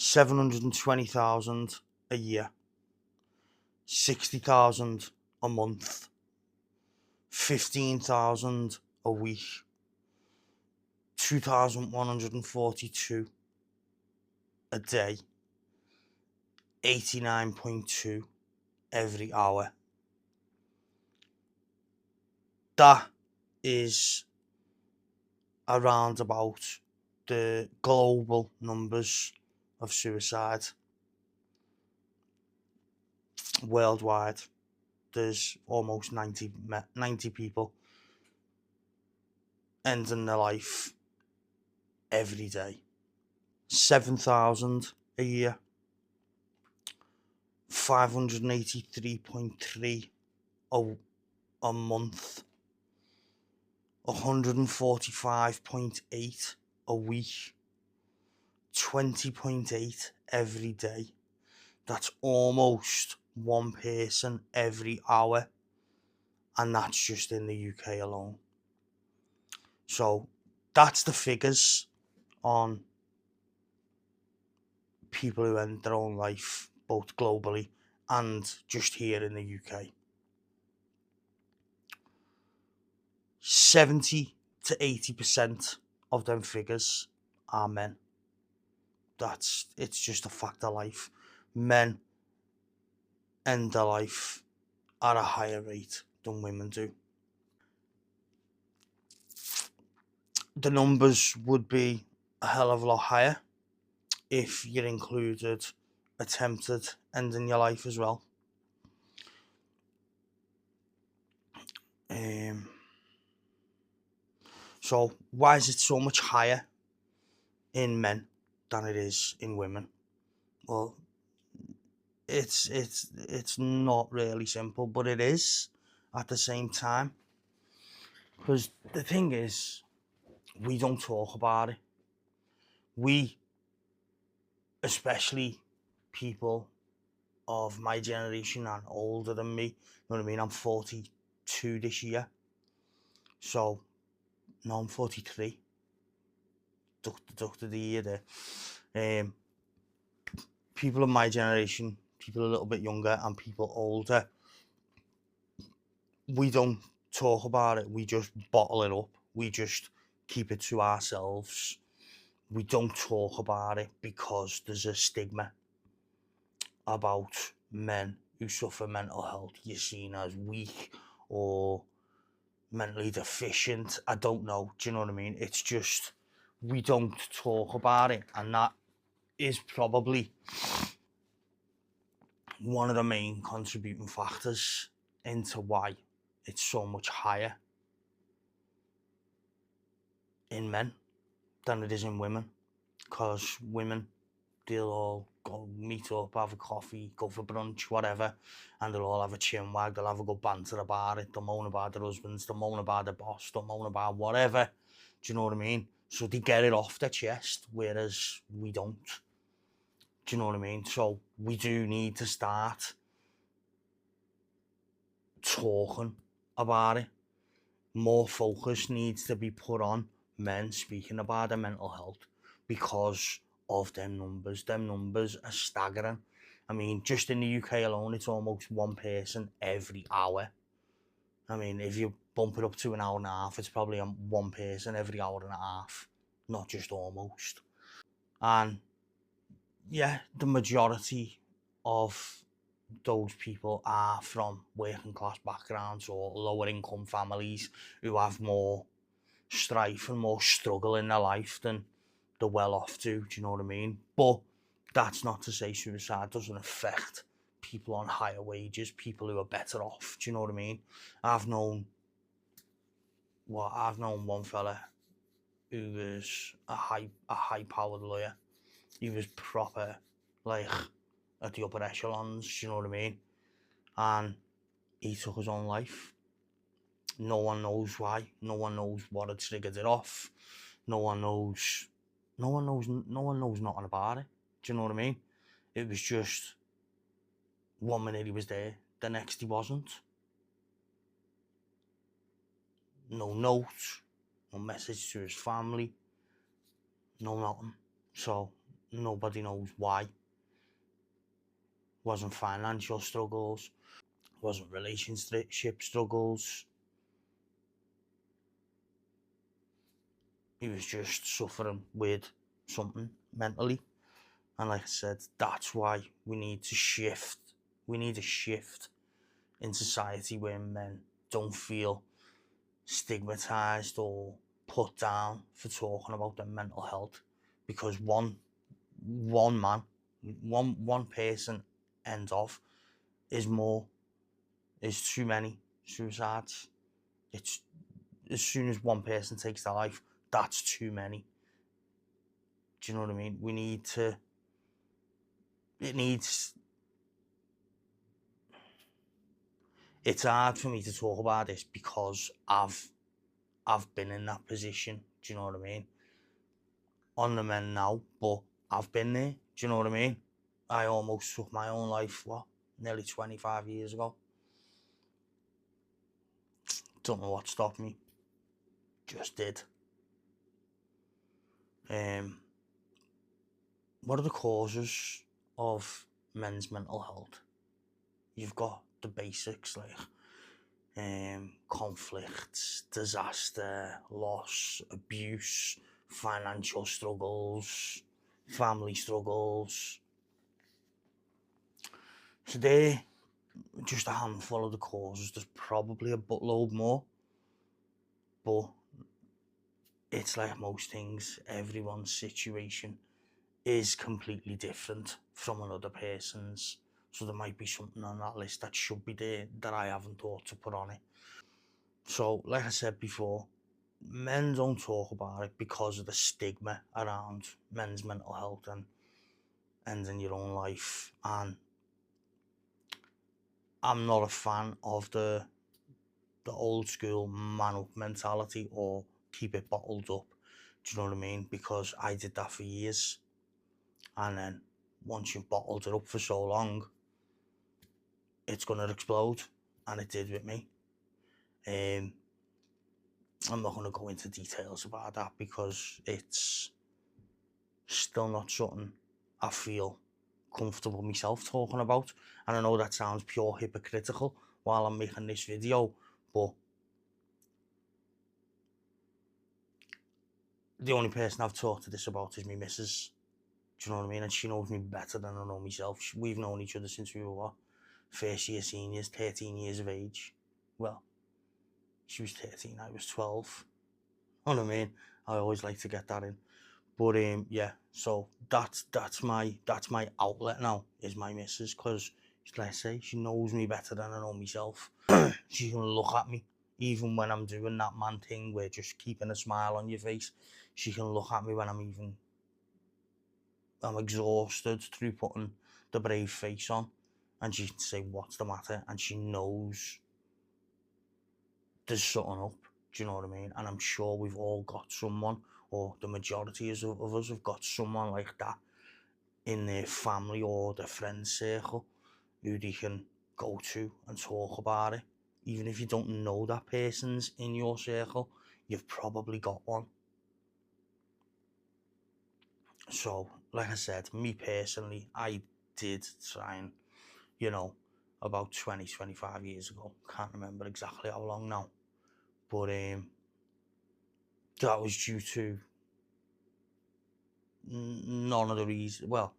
720,000 a year, 60,000 a month, 15,000 a week, 2,142 a day, 89.2 every hour. That is around about the global numbers of suicide worldwide. There's almost 90 people ending their life every day. 7,000 a year, 583.3 a month, 145.8 a week, 20.8 every day. That's almost one person every hour, and that's just in the UK alone. So that's the figures on people who end their own life, both globally and just here in the UK. 70 to 80% of them figures are men. It's just a fact of life. Men end their life at a higher rate than women do. The numbers would be a hell of a lot higher if you included attempted ending your life as well. So why is it so much higher in men than it is in women? Well, it's not really simple, but it is at the same time. Because the thing is, we don't talk about it. We, especially people of my generation and older than me, you know what I mean? I'm 42 this year. So, no, I'm 43. Ducked the year there. People of my generation, people a little bit younger and people older, we don't talk about it. We just bottle it up. We just keep it to ourselves. We don't talk about it because there's a stigma about men who suffer mental health. You're seen as weak or mentally deficient. I don't know. Do you know what I mean? It's just, we don't talk about it. And that is probably one of the main contributing factors into why it's so much higher in men than it is in women. Because women, they'll all go meet up, have a coffee, go for brunch, whatever, and they'll all have a chin wag, they'll have a good banter about it, they'll moan about their husbands, they'll moan about their boss, they'll moan about whatever. Do you know what I mean? So they get it off their chest, whereas we don't. Do you know what I mean? So we do need to start talking about it. More focus needs to be put on men speaking about their mental health because of them numbers. Them numbers are staggering. I mean, just in the UK alone, it's almost one person every hour. I mean, if you bump it up to an hour and a half, it's probably one person every hour and a half, not just almost. And yeah, the majority of those people are from working class backgrounds or lower income families who have more strife and more struggle in their life than the well off do you know what I mean? But that's not to say suicide doesn't affect people on higher wages, people who are better off, do you know what I mean? I've known one fella who was a high powered lawyer. He was proper like at the upper echelons, do you know what I mean? And he took his own life. No one knows why. No one knows what had triggered it off. No one knows nothing about it. Do you know what I mean? It was just 1 minute he was there, the next he wasn't. No note, no message to his family, no nothing. So Nobody knows why. Wasn't financial struggles, wasn't relationship struggles. He was just suffering with something mentally. And like I said, that's why we need to shift. We need a shift in society where men don't feel stigmatized or put down for talking about their mental health, because one man, one person end off is too many suicides. It's as soon as one person takes their life, that's too many. Do you know what I mean? It's hard for me to talk about this because I've been in that position. Do you know what I mean? On the men now, but I've been there. Do you know what I mean? I almost took my own life, nearly 25 years ago. Don't know what stopped me. Just did. What are the causes of men's mental health? You've got the basics like conflicts, disaster, loss, abuse, financial struggles, family struggles. So they're just a handful of the causes. There's probably a buttload more, but it's like most things, everyone's situation is completely different from another person's. So there might be something on that list that should be there that I haven't thought to put on it. So, like I said before, men don't talk about it because of the stigma around men's mental health and ending your own life. And I'm not a fan of the old school man up mentality or keep it bottled up. Do you know what I mean? Because I did that for years. And then once you've bottled it up for so long, it's going to explode. And it did with me. I'm not going to go into details about that because it's still not something I feel comfortable myself talking about. And I know that sounds pure hypocritical while I'm making this video, but the only person I've talked to this about is my missus. Do you know what I mean? And she knows me better than I know myself. We've known each other since we were first year seniors, 13 years of age. Well, she was 13, I was 12. You know what I mean? I always like to get that in. But yeah, so that's my outlet now, is my missus, because like I say, she knows me better than I know myself. She can look at me, even when I'm doing that man thing where just keeping a smile on your face. She can look at me when I'm exhausted through putting the brave face on, and she can say, "What's the matter?" And she knows there's something up. Do you know what I mean? And I'm sure we've all got someone, or the majority of us have got someone like that in their family or their friend circle who they can go to and talk about it. Even if you don't know that person's in your circle, you've probably got one. So, like I said, me personally, I did try and, about 20, 25 years ago, can't remember exactly how long now, but that was due to none of the reasons. Well,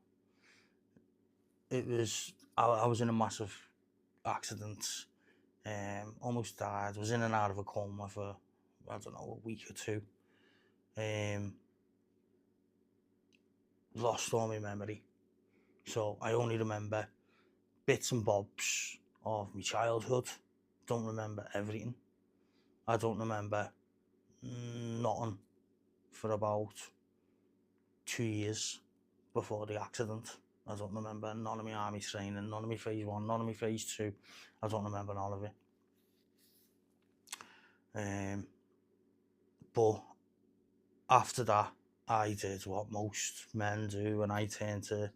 it was, I was in a massive accident, almost died, was in and out of a coma for, I don't know, a week or two, lost all my memory, so I only remember bits and bobs of my childhood. Don't remember everything. I don't remember nothing for about 2 years before the accident. I don't remember none of my army training, none of my phase 1, none of my phase 2. I don't remember none of it. But after that, I did what most men do, and I turned to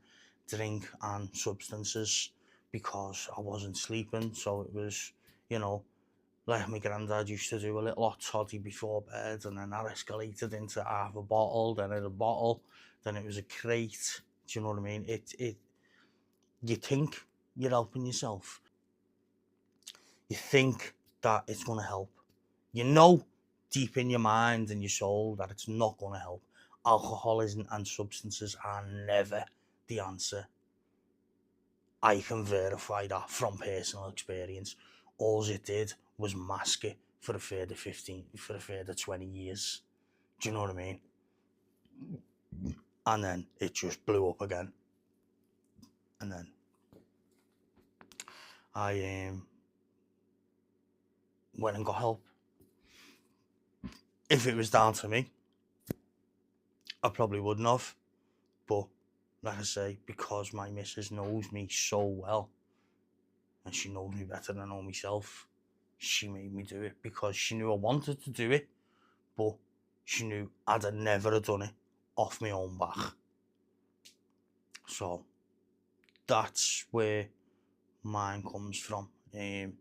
drink and substances because I wasn't sleeping. So it was, like my granddad used to do, a little hot toddy before bed, and then that escalated into half a bottle, then in a bottle, then it was a crate, Do you know what I mean? You think you're helping yourself. You think that it's going to help. You know deep in your mind and your soul that it's not going to help. Alcoholism and substances are never the answer. I can verify that from personal experience. All it did was mask it for a further 20 years. Do you know what I mean? And then it just blew up again. And then I went and got help. If it was down to me, I probably wouldn't have. But like I say, because my missus knows me so well, and she knows me better than I know myself, she made me do it because she knew I wanted to do it, but she knew I'd have never have done it off my own back. So that's where mine comes from. There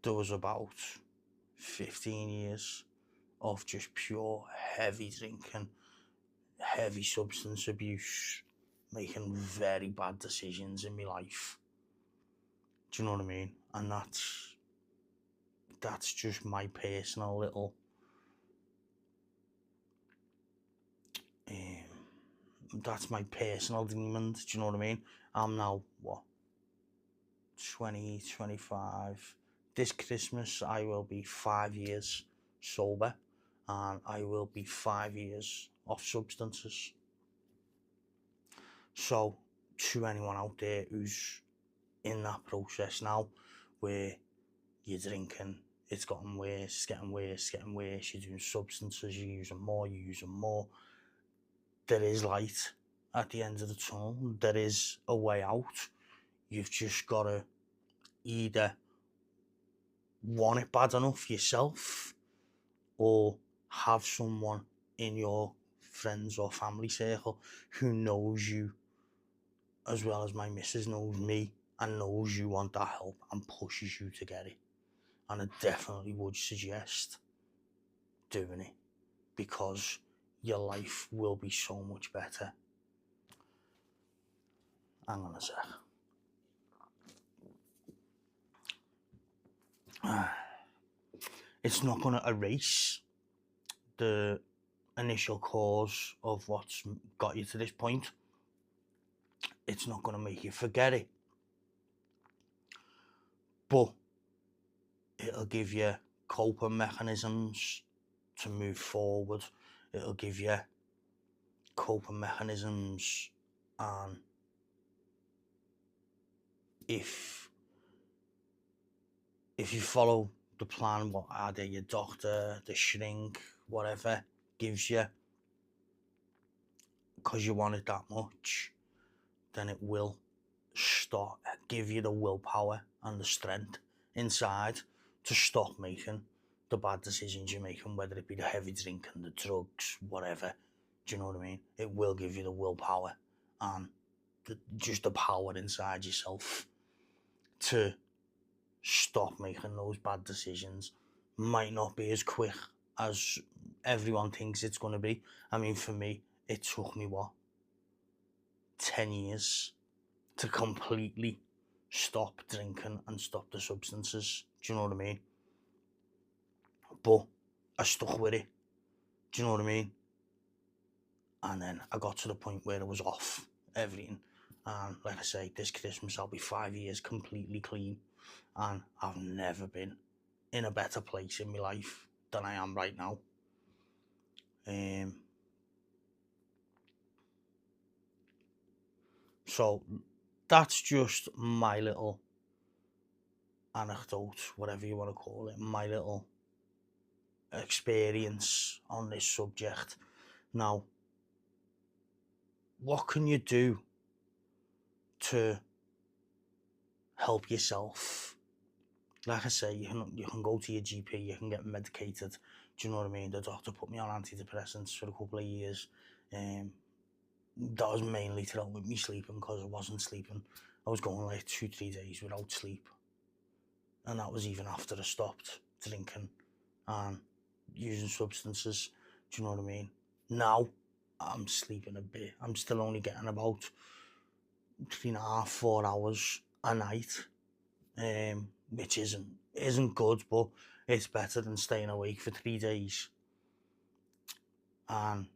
was about 15 years of just pure heavy drinking, heavy substance abuse, making very bad decisions in my life. Do you know what I mean? And that's just my personal little that's my personal demon. Do you know what I mean? I'm now 20, 25. This Christmas I will be 5 years sober, and I will be 5 years off substances. So to anyone out there who's in that process now, where you're drinking, it's gotten worse, it's getting worse, it's getting worse, you're doing substances, you're using more, there is light at the end of the tunnel. There is a way out. You've just got to either want it bad enough yourself, or have someone in your friends or family circle who knows you as well as my missus knows me, and knows you want that help and pushes you to get it. And I definitely would suggest doing it, because your life will be so much better. Hang on a sec. It's not going to erase the initial cause of what's got you to this point. It's not going to make you forget it. But it'll give you coping mechanisms to move forward. It'll give you coping mechanisms, and if you follow the plan, what either your doctor, the shrink, whatever gives you, because you want it that much, then it will give you the willpower and the strength inside to stop making the bad decisions you're making, whether it be the heavy drinking, the drugs, whatever. Do you know what I mean? It will give you the willpower and just the power inside yourself to stop making those bad decisions. Might not be as quick as everyone thinks it's going to be. I mean, for me, it took me 10 years to completely stop drinking and stop the substances. Do you know what I mean? But I stuck with it. Do you know what I mean? And then I got to the point where I was off everything. And like I say, this Christmas I'll be 5 years completely clean. And I've never been in a better place in my life than I am right now. So that's just my little anecdote, whatever you want to call it, my little experience on this subject. Now, what can you do to help yourself? Like I say, you can go to your GP, you can get medicated. Do you know what I mean? The doctor put me on antidepressants for a couple of years. That was mainly to help with me sleeping, because I wasn't sleeping. I was going like 2-3 days without sleep, and that was even after I stopped drinking and using substances. Do you know what I mean? Now I'm sleeping a bit. I'm still only getting about 3.5, 4 hours a night, which isn't good, but it's better than staying awake for 3 days and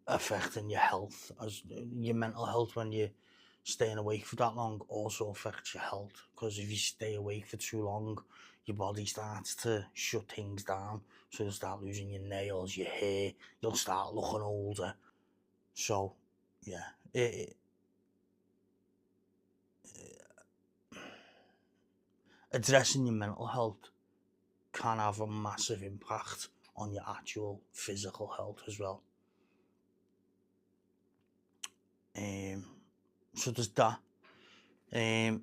affecting your health. As your mental health, when you're staying awake for that long, also affects your health, because if you stay awake for too long, your body starts to shut things down, so you'll start losing your nails, your hair, you'll start looking older. So yeah, addressing your mental health can have a massive impact on your actual physical health as well. So there's that. You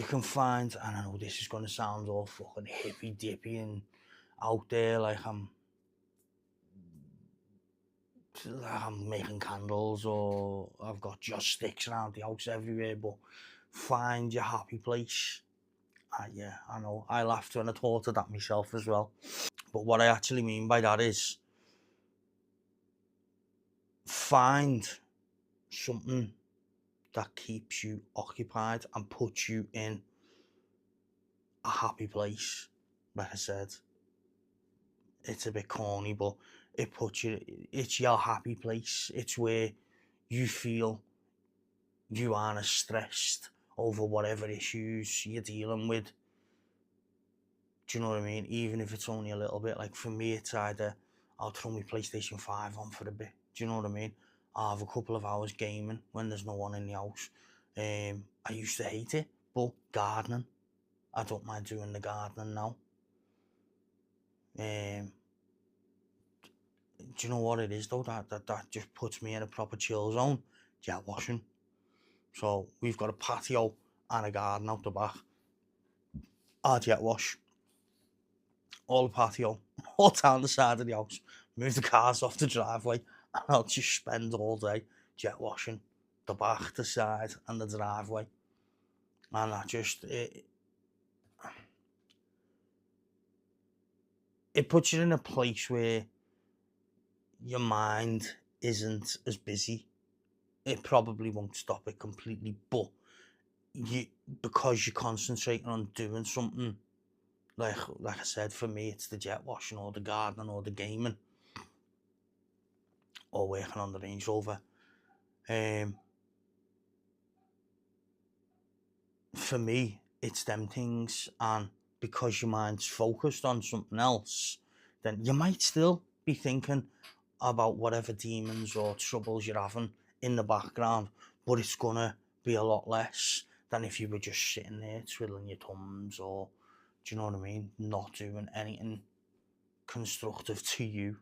can find, and I know this is going to sound all fucking hippy dippy and out there, like I'm making candles or I've got just sticks around the house everywhere, but find your happy place. Yeah, I know, I laughed when I thought of that myself as well. But what I actually mean by that is find something that keeps you occupied and puts you in a happy place. Like I said, it's a bit corny, but it's your happy place. It's where you feel you aren't as stressed over whatever issues you're dealing with. Do you know what I mean? Even if it's only a little bit. Like for me, it's either I'll throw my PlayStation 5 on for a bit. Do you know what I mean? I'll have a couple of hours gaming when there's no one in the house. I used to hate it, but gardening, I don't mind doing the gardening now. Do you know what it is though? That just puts me in a proper chill zone. Jet washing. So we've got a patio and a garden out the back. I jet wash all the patio, all down the side of the house. Move the cars off the driveway, and I'll just spend all day jet washing the back, the side, and the driveway. And it puts you in a place where your mind isn't as busy. It probably won't stop it completely, but because you're concentrating on doing something, like I said, for me it's the jet washing or the gardening or the gaming or working on the Range Rover. For me, it's them things, and because your mind's focused on something else, then you might still be thinking about whatever demons or troubles you're having in the background, but it's gonna be a lot less than if you were just sitting there twiddling your thumbs, or, do you know what I mean, not doing anything constructive to you.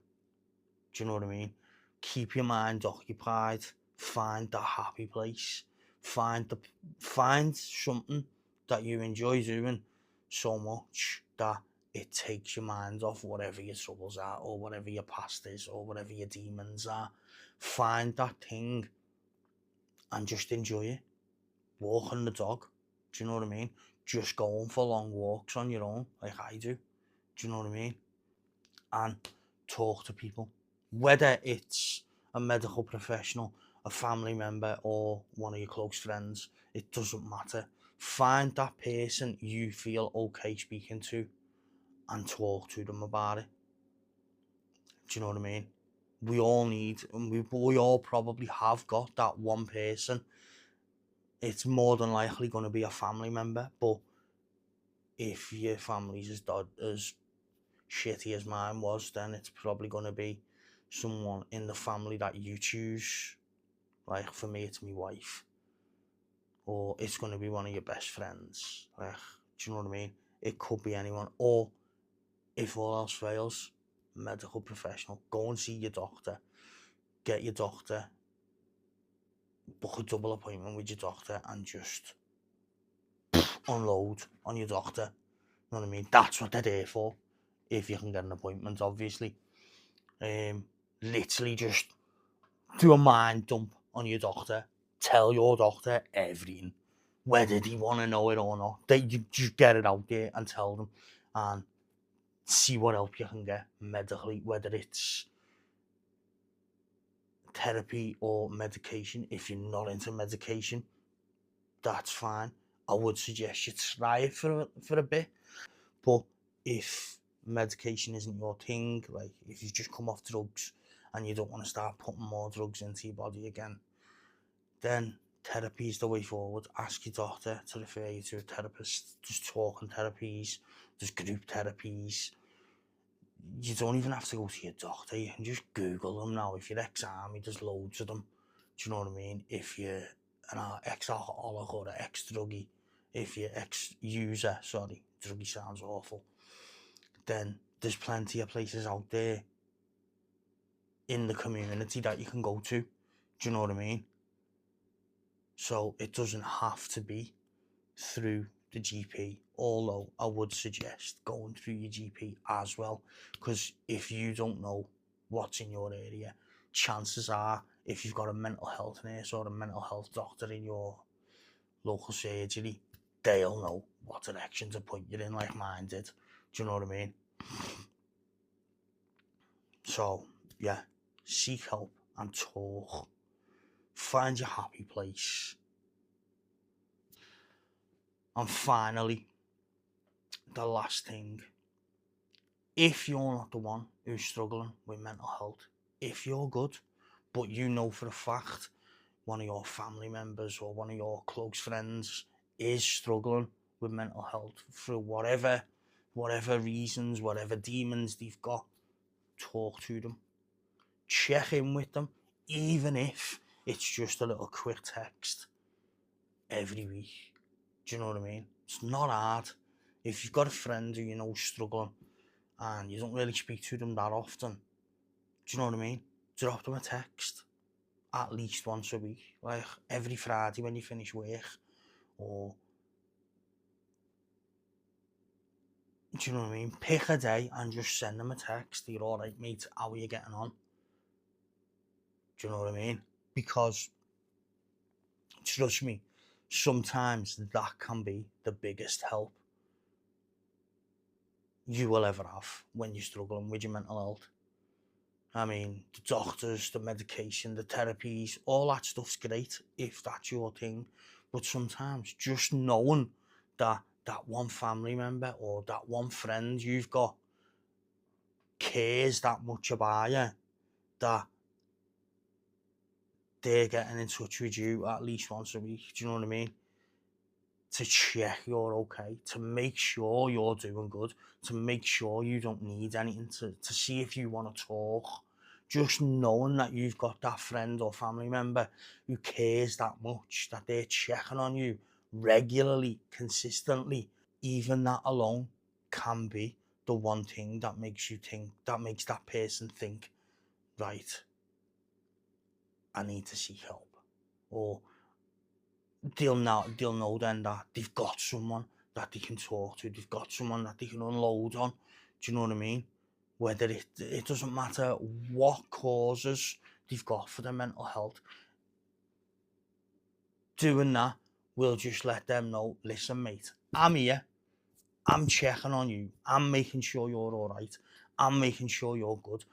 Do you know what I mean? Keep your mind occupied. Find that happy place. Find something that you enjoy doing so much that it takes your mind off whatever your troubles are, or whatever your past is, or whatever your demons are. Find that thing and just enjoy it. Walking the dog. Do you know what I mean? Just going for long walks on your own, like I do. Do you know what I mean? And talk to people. Whether it's a medical professional, a family member, or one of your close friends, it doesn't matter. Find that person you feel okay speaking to and talk to them about it. Do you know what I mean? We all need, and we all probably have got that one person. It's more than likely going to be a family member, but if your family's as shitty as mine was, then it's probably going to be someone in the family that you choose. Like for me, it's my wife, or it's going to be one of your best friends. Like, do you know what I mean? It could be anyone, or if all else fails, medical professional. Go and see your doctor. Get your doctor. Book a double appointment with your doctor and just unload on your doctor. You know what I mean? That's what they're there for. If you can get an appointment, obviously. Literally just do a mind dump on your doctor. Tell your doctor everything, whether they want to know it or not. You just get it out there and tell them, and see what help you can get medically, whether it's therapy or medication. If you're not into medication, that's fine. I would suggest you try it for a bit. But if medication isn't your thing, like if you've just come off drugs and you don't want to start putting more drugs into your body again, then therapy is the way forward. Ask your doctor to refer you to a therapist. There's talking therapies, there's group therapies. You don't even have to go to your doctor. You can just Google them now. If you're ex-army, there's loads of them. Do you know what I mean? If you're an ex-alcoholic or an ex-druggie, if you're ex-user, sorry, druggie sounds awful, then there's plenty of places out there in the community that you can go to. Do you know what I mean? So it doesn't have to be through the GP, although I would suggest going through your GP as well, because if you don't know what's in your area, chances are if you've got a mental health nurse or a mental health doctor in your local surgery, they'll know what direction to put you in, like mine did. Do you know what I mean? So yeah, seek help and talk. Find your happy place. And finally, the last thing, if you're not the one who's struggling with mental health, if you're good, but you know for a fact one of your family members or one of your close friends is struggling with mental health through whatever reasons, whatever demons they've got, talk to them. Check in with them, even if it's just a little quick text every week. Do you know what I mean? It's not hard. If you've got a friend who you know is struggling and you don't really speak to them that often, do you know what I mean? Drop them a text at least once a week, like every Friday when you finish work, or do you know what I mean? Pick a day and just send them a text. You're all right, mate. How are you getting on? Do you know what I mean? Because trust me, sometimes that can be the biggest help you will ever have when you're struggling with your mental health. I mean, the doctors, the medication, the therapies, all that stuff's great if that's your thing. But sometimes just knowing that that one family member or that one friend you've got cares that much about you, that they're getting in touch with you at least once a week, do you know what I mean? To check you're okay, to make sure you're doing good, to make sure you don't need anything, to see if you want to talk. Just knowing that you've got that friend or family member who cares that much, that they're checking on you regularly, consistently, even that alone can be the one thing that makes that person think, right, I need to seek help. Or they'll know then that they've got someone that they can talk to, they've got someone that they can unload on. Do you know what I mean? Whether it doesn't matter what causes they've got for their mental health, doing that will just let them know, listen mate, I'm here, I'm checking on you, I'm making sure you're all right, I'm making sure you're good,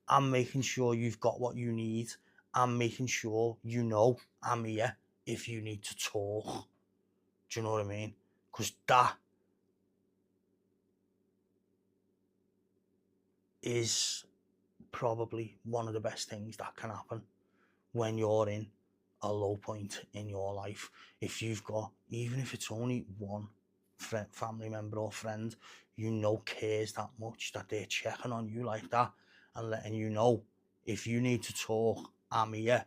I'm making sure you've got what you need, I'm making sure you know I'm here if you need to talk. Do you know what I mean? Because that is probably one of the best things that can happen when you're in a low point in your life. If you've got, even if it's only one family member or friend you know cares that much, that they're checking on you like that and letting you know, if you need to talk, I'm here,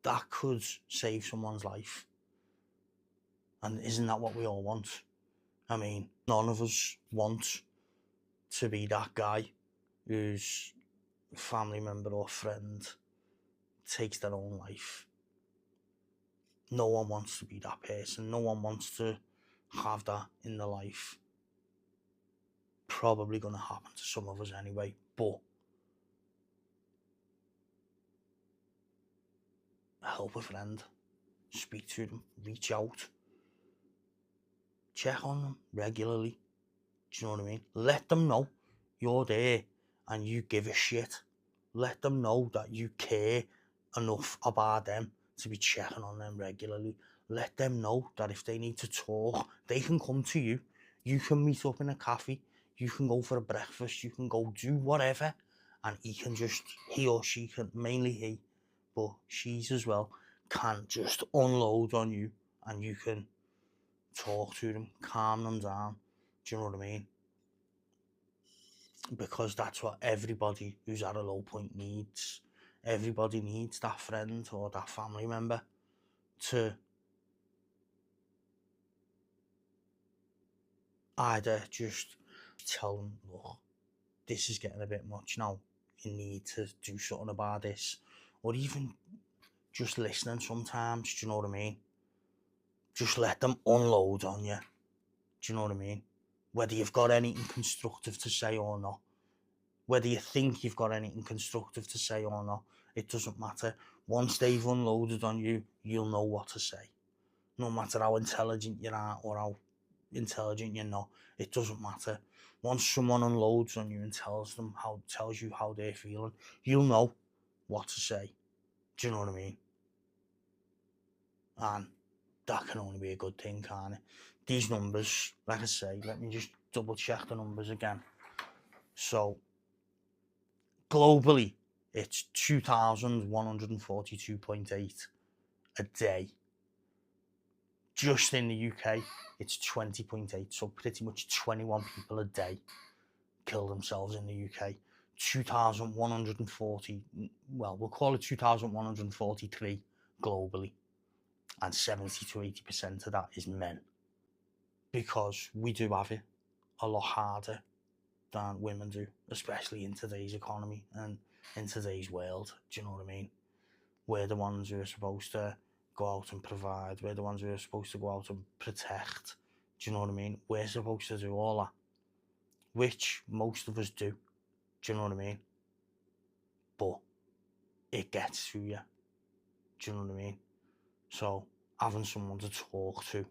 that could save someone's life. And isn't that what we all want? I mean, none of us want to be that guy whose family member or friend takes their own life. No one wants to be that person. No one wants to have that in their life. Probably going to happen to some of us anyway, but help a friend, speak to them, reach out, check on them regularly. Do you know what I mean? Let them know you're there and you give a shit let them know that you care enough about them to be checking on them regularly. Let them know that if they need to talk, they can come to you. You can meet up in a cafe, you can go for a breakfast, you can go do whatever, and he or she can, mainly he, but she's as well, can just unload on you, and you can talk to them, calm them down. Do you know what I mean? Because that's what everybody who's at a low point needs. Everybody needs that friend or that family member to either just tell them, look, this is getting a bit much now, you need to do something about this, or even just listening sometimes. Do you know what I mean? Just let them unload on you. Do you know what I mean? Whether you've got anything constructive to say or not, whether you think you've got anything constructive to say or not, it doesn't matter. Once they've unloaded on you, you'll know what to say. No matter how intelligent you are or how intelligent you're not, it doesn't matter. Once someone unloads on you and tells you how they're feeling, you'll know what to say. Do you know what I mean? And that can only be a good thing, can't it? These numbers, like I say, let me just double check the numbers again. So globally, it's 2,142.8 a day. Just in the UK, it's 20.8. So pretty much 21 people a day kill themselves in the UK. 2,140, well, we'll call it 2,143 globally. And 70 to 80% of that is men. Because we do have it a lot harder than women do, especially in today's economy and in today's world. Do you know what I mean? We're the ones who are supposed to go out and provide. We're the ones who are supposed to go out and protect. Do you know what I mean? We're supposed to do all that, which most of us do. Do you know what I mean? But it gets to you. Do you know what I mean? So having someone to talk to,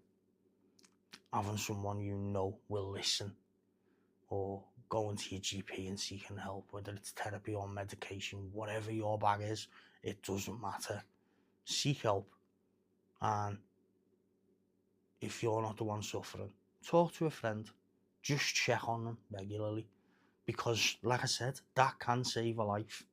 having someone you know will listen, or going to your GP and seeking help, whether it's therapy or medication, whatever your bag is, it doesn't matter. Seek help. And if you're not the one suffering, talk to a friend. Just check on them regularly. Because, like I said, that can save a life.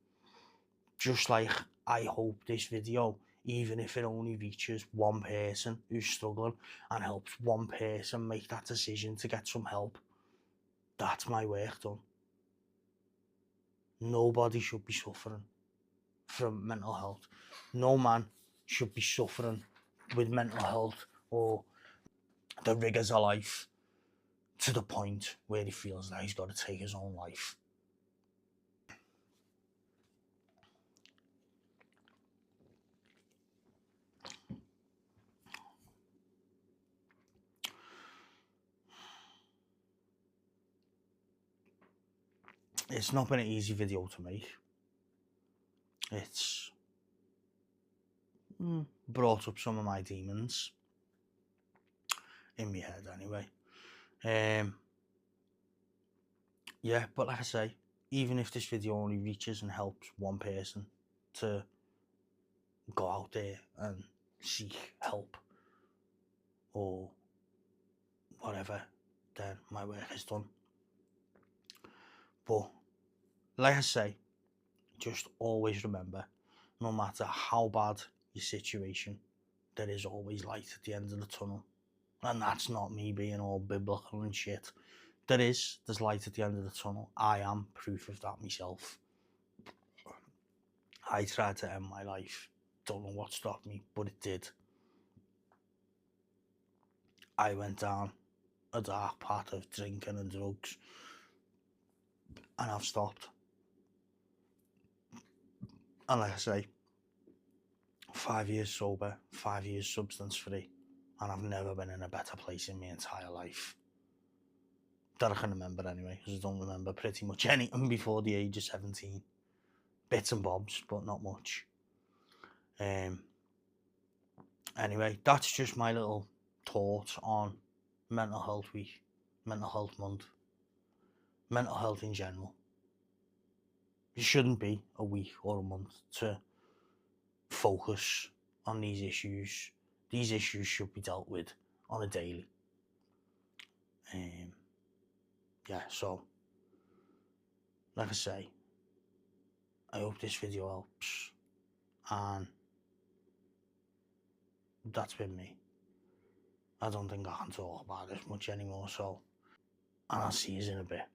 Just like I hope this video, even if it only reaches one person who's struggling and helps one person make that decision to get some help, that's my work done. Nobody should be suffering from mental health. No man should be suffering with mental health or the rigours of life to the point where he feels that he's got to take his own life. It's not been an easy video to make. It's brought up some of my demons in my head anyway. Yeah, but like I say, even if this video only reaches and helps one person to go out there and seek help or whatever, then my work is done. But like I say, just always remember, no matter how bad your situation, there is always light at the end of the tunnel. And that's not me being all biblical and shit. There's light at the end of the tunnel. I am proof of that myself. I tried to end my life. Don't know what stopped me, but it did. I went down a dark path of drinking and drugs, and I've stopped. And like I say, 5 years sober, 5 years substance free, and I've never been in a better place in my entire life. That I can remember anyway, because I don't remember pretty much anything before the age of 17. Bits and bobs, but not much. Anyway, that's just my little thoughts on Mental Health Week, Mental Health Month, mental health in general. there shouldn't be a week or a month to focus on these issues. These issues should be dealt with on a daily. Yeah, so like I say, I hope this video helps, and that's been me. I don't think I can talk about this much anymore, so, and I'll see you in a bit.